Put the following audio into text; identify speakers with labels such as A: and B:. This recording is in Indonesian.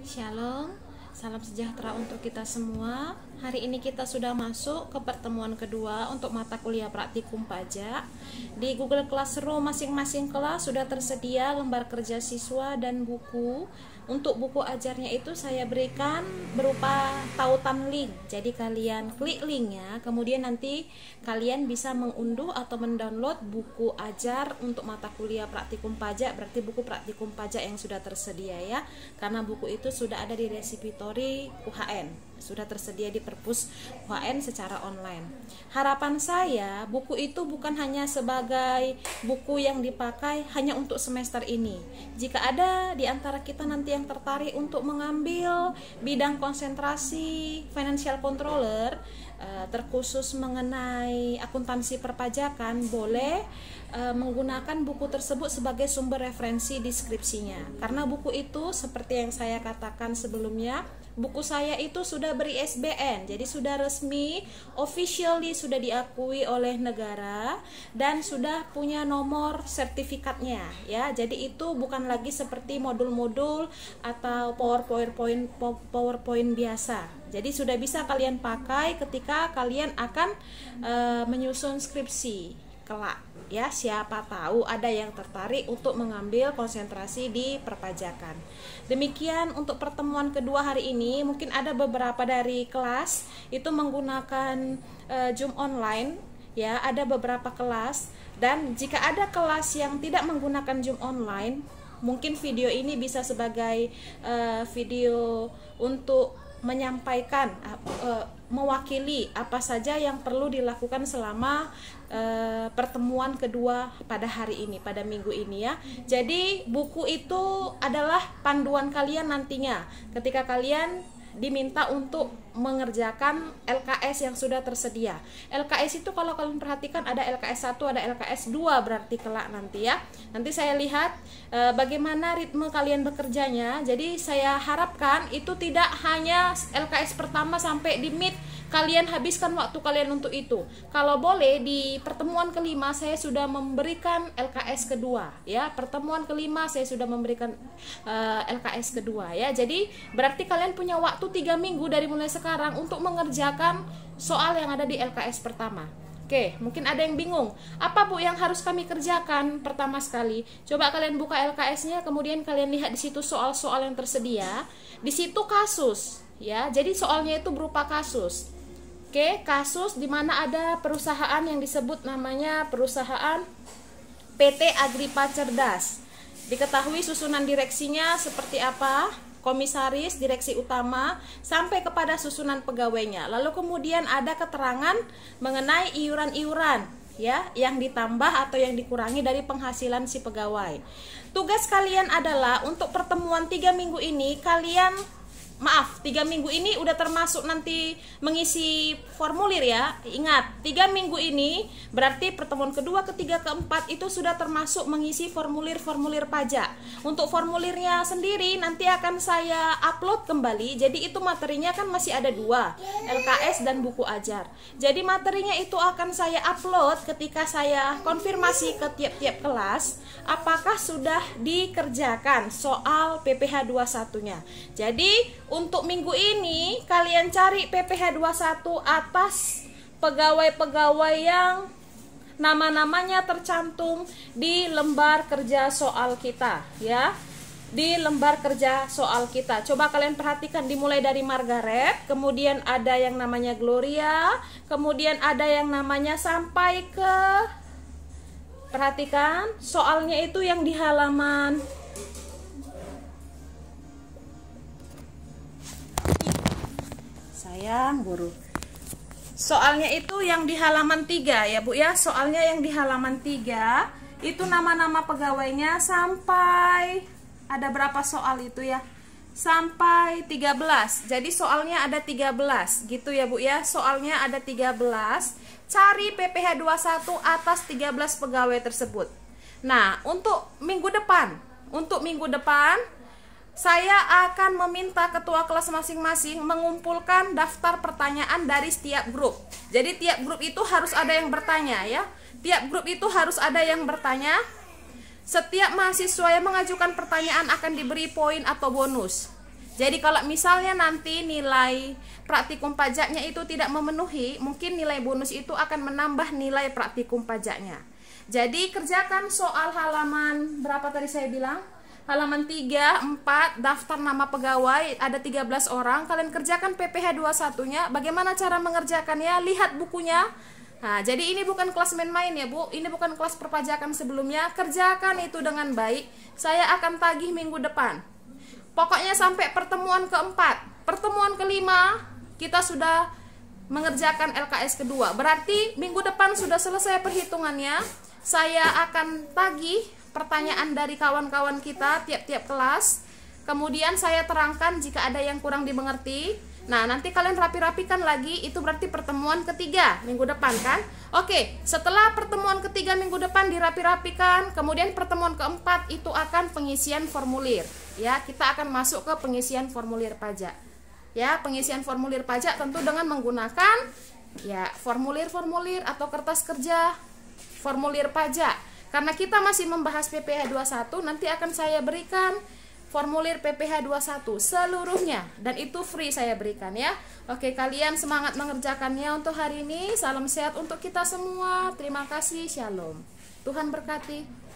A: Shalom, salam sejahtera untuk kita semua. Hari ini kita sudah masuk ke pertemuan kedua untuk mata kuliah praktikum pajak. Di Google Classroom masing-masing kelas sudah tersedia lembar kerja siswa dan buku. Untuk buku ajarnya itu saya berikan berupa tautan link. Jadi kalian klik linknya, kemudian nanti kalian bisa mengunduh atau mendownload buku ajar untuk mata kuliah praktikum pajak. Berarti buku praktikum pajak yang sudah tersedia ya. Karena buku itu sudah ada di repository UHN, sudah tersedia di perpus UHN secara online. Harapan saya buku itu bukan hanya sebagai buku yang dipakai hanya untuk semester ini. Jika ada di antara kita nanti yang tertarik untuk mengambil bidang konsentrasi financial controller, terkhusus mengenai akuntansi perpajakan, boleh menggunakan buku tersebut sebagai sumber referensi deskripsinya. Karena buku itu seperti yang saya katakan sebelumnya, buku saya itu sudah ber-ISBN, jadi sudah resmi, officially sudah diakui oleh negara dan sudah punya nomor sertifikatnya ya. Jadi itu bukan lagi seperti modul-modul atau PowerPoint biasa. Jadi sudah bisa kalian pakai ketika kalian akan menyusun skripsi kelak ya. Siapa tahu ada yang tertarik untuk mengambil konsentrasi di perpajakan. Demikian untuk pertemuan kedua hari ini. Mungkin ada beberapa dari kelas itu menggunakan Zoom online ya, ada beberapa kelas. Dan jika ada kelas yang tidak menggunakan Zoom online, mungkin video ini bisa sebagai video untuk menyampaikan mewakili apa saja yang perlu dilakukan selama pertemuan kedua pada hari ini, pada minggu ini ya. Jadi buku itu adalah panduan kalian nantinya ketika kalian diminta untuk mengerjakan LKS yang sudah tersedia. LKS itu kalau kalian perhatikan ada LKS 1, ada LKS 2 berarti kelak nanti ya. Nanti saya lihat bagaimana ritme kalian bekerjanya. Jadi saya harapkan itu tidak hanya LKS pertama sampai di mid kalian habiskan waktu kalian untuk itu. Kalau boleh di pertemuan kelima saya sudah memberikan LKS kedua ya. Pertemuan kelima saya sudah memberikan LKS kedua ya. Jadi berarti kalian punya waktu 3 minggu dari mulai sekarang untuk mengerjakan soal yang ada di LKS pertama. Oke, mungkin ada yang bingung, apa Bu yang harus kami kerjakan? Pertama sekali, coba kalian buka LKS-nya, kemudian kalian lihat di situ soal-soal yang tersedia. Di situ kasus ya. Jadi soalnya itu berupa kasus. Oke, kasus di mana ada perusahaan yang disebut namanya perusahaan PT Agripa Cerdas. Diketahui susunan direksinya seperti apa, komisaris, direksi utama, sampai kepada susunan pegawainya. Lalu kemudian ada keterangan mengenai iuran-iuran ya, yang ditambah atau yang dikurangi dari penghasilan si pegawai. Tugas kalian adalah untuk pertemuan 3 minggu ini kalian 3 minggu ini udah termasuk nanti mengisi formulir ya. Ingat, 3 minggu ini berarti pertemuan kedua, ketiga, keempat itu sudah termasuk mengisi formulir-formulir pajak. Untuk formulirnya sendiri nanti akan saya upload kembali. Jadi itu materinya kan masih ada 2, LKS dan buku ajar. Jadi materinya itu akan saya upload ketika saya konfirmasi ke tiap-tiap kelas apakah sudah dikerjakan soal PPh 21-nya. Jadi untuk minggu ini kalian cari PPh 21 atas pegawai-pegawai yang nama-namanya tercantum di lembar kerja soal kita ya. Di lembar kerja soal kita. Coba kalian perhatikan, dimulai dari Margaret, kemudian ada yang namanya Gloria, kemudian ada yang namanya sampai ke, perhatikan soalnya itu yang di halaman guru. Soalnya itu yang di halaman 3 ya Bu ya. Soalnya yang di halaman 3 itu nama-nama pegawainya sampai ada berapa soal itu ya? Sampai 13. Jadi soalnya ada 13 gitu ya Bu ya. Soalnya ada 13. Cari PPh 21 atas 13 pegawai tersebut. Nah, untuk minggu depan saya akan meminta ketua kelas masing-masing mengumpulkan daftar pertanyaan dari setiap grup. Jadi tiap grup itu harus ada yang bertanya ya. Tiap grup itu harus ada yang bertanya. Setiap mahasiswa yang mengajukan pertanyaan akan diberi poin atau bonus. Jadi kalau misalnya nanti nilai praktikum pajaknya itu tidak memenuhi, mungkin nilai bonus itu akan menambah nilai praktikum pajaknya. Jadi kerjakan soal halaman berapa tadi saya bilang? Halaman 3, 4, daftar nama pegawai, ada 13 orang. Kalian kerjakan PPH 21-nya. Bagaimana cara mengerjakannya? Lihat bukunya. Nah, jadi ini bukan kelas main-main ya Bu. Ini bukan kelas perpajakan sebelumnya. Kerjakan itu dengan baik. Saya akan tagih minggu depan. Pokoknya sampai pertemuan keempat. Pertemuan kelima, kita sudah mengerjakan LKS kedua. Berarti minggu depan sudah selesai perhitungannya. Saya akan tagih pertanyaan dari kawan-kawan kita tiap-tiap kelas. Kemudian saya terangkan jika ada yang kurang dimengerti. Nah, nanti kalian rapi-rapikan lagi. Itu berarti pertemuan ketiga minggu depan kan? Oke, setelah pertemuan ketiga minggu depan dirapi-rapikan, kemudian pertemuan keempat itu akan pengisian formulir. Ya, kita akan masuk ke pengisian formulir pajak. Ya, pengisian formulir pajak tentu dengan menggunakan ya formulir-formulir atau kertas kerja formulir pajak. Karena kita masih membahas PPH 21, nanti akan saya berikan formulir PPH 21 seluruhnya, dan itu free saya berikan ya. Oke, kalian semangat mengerjakannya untuk hari ini. Salam sehat untuk kita semua. Terima kasih. Shalom. Tuhan berkati.